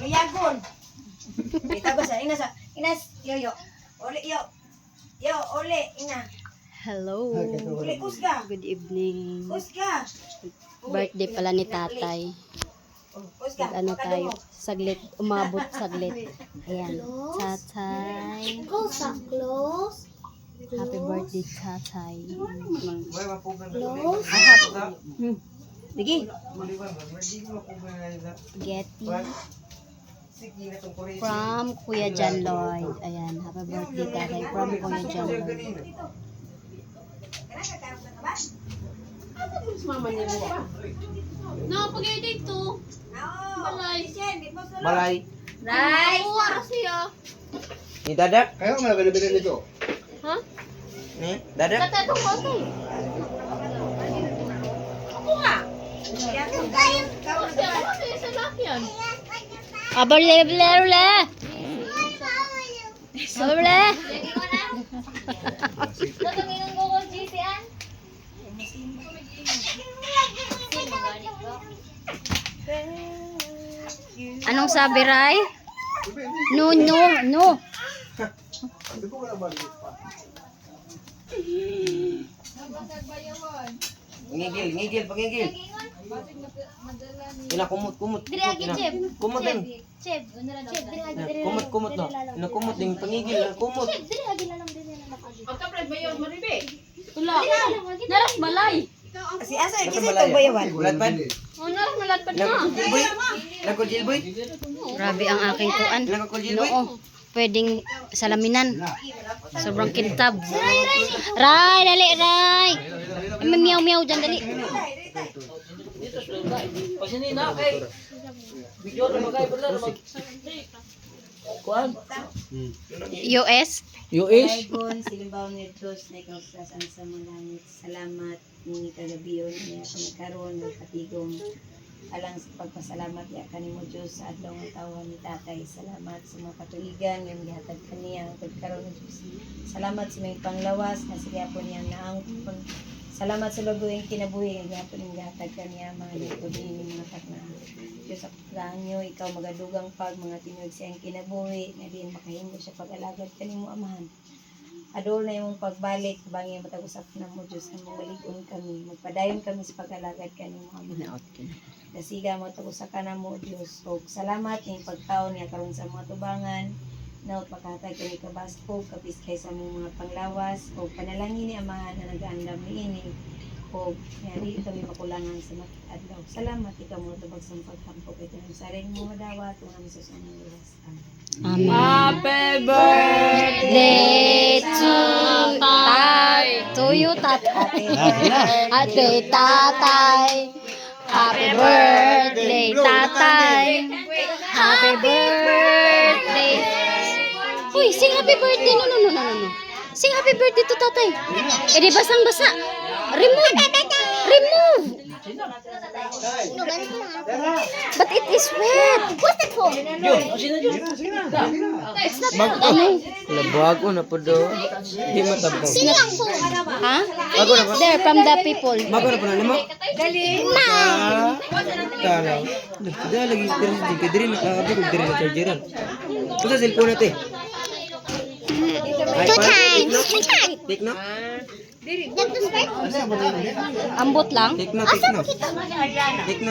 Ngayagon. Kita ba sa inas yo. Ole yo. Yo, ole ina. Hello. Ole kusga. Good evening. Kusga. Birthday pala ni tatay. Kusga. Ano tayo? Saglit. Umabot saglit. Ayan. Tatay. Close. Happy birthday, tatay. Close. Sige. Getty. From Kuya John Lloyd. Ayan. Happy birthday, tatay. From Kuya John Lloyd. No, pag dito. Balay. Malay. Nice. Kuha siya. Ni dadak? Kayo nga nabili nito. Ha? Ni dadak? Katatong ko ito. Ako nga. Ako siya sa lakyan. Abarle, blerle. Abarle. Tatangin ko ko GCan. Anong sabi, Ray? No. Hindi ko wala balik pa. Ngigil, pagigil. Ina kumot. Diri agi chef. Kumot din. Chef, diri agi Kumot no. Ina kumot din pagigil, kumot. Diri agi na lang diri na nakagi. Pagka-pride ba yun, maribe? Tula. Naras balay. Kasi asa kasi ito bayawan. Ladpad. Oh, naras malatpad na. Jilboy. Lako Jilboy. Grabe ang aking kuan. Lako Jilboy. Noo. Pwedeng salaminan. Sobrang kintab. Ray, dali, Ray. May miyaw dyan, dali. US? US. Kung silimbaw ni Diyos na ikaw sa mga langit, salamat ni kagabiyon niya kami karon ng patigong alang sa pagpasalamat ya kanimo Diyos sa adlaw nga tawa ni tatay. Salamat sa mga katuligan nga gihatag kaniya pagkaron ni Diyos. Salamat sa mga panglawas na sigapon niya naang salamat sa lubuing kinabuhi nga gihapon ning gihatag kaniya mga nagtubin ni mga takna. Diyos sa paglanyo ikaw magadugang pag mga tinuig siyang kinabuhi nga din makahimo siya pag-alagad kanimo amahan. Adol na yung pagbalik bangi matag-usap na mo Diyos na mamalig-on kami magpadayon kami sa pag-alagad kanimo amahan. Kasiga mo to sa kana mo Dios. O salamat ning pagtaon niya karon sa mga tubangan. Naot makahatag kami kabaskog kapis kay sa mga panglawas o panalangin ni amahan na nagaandam niini. O yari kami makulangan sa adlaw. Salamat ikaw mo tubag sa pagtampo kay kanang saring mo madawa tunang sa sanang luwas. Amen. Happy birthday to tatay. To you, tatay. Happy tatay. Happy birthday, tatay. Happy birthday. Uy, sing happy birthday. No. Sing happy birthday to tatay. Eh, di basang-basa. Remove. But it is wet. What's that for? It's not ano. Labago na po do. Di matabang. Ha? There, from the people. Bago na po na lima. Tara. Dala lagi diri na chargeran. Kusa cellphone natin. Two times. Take na. Ambot lang. Take na. Take na.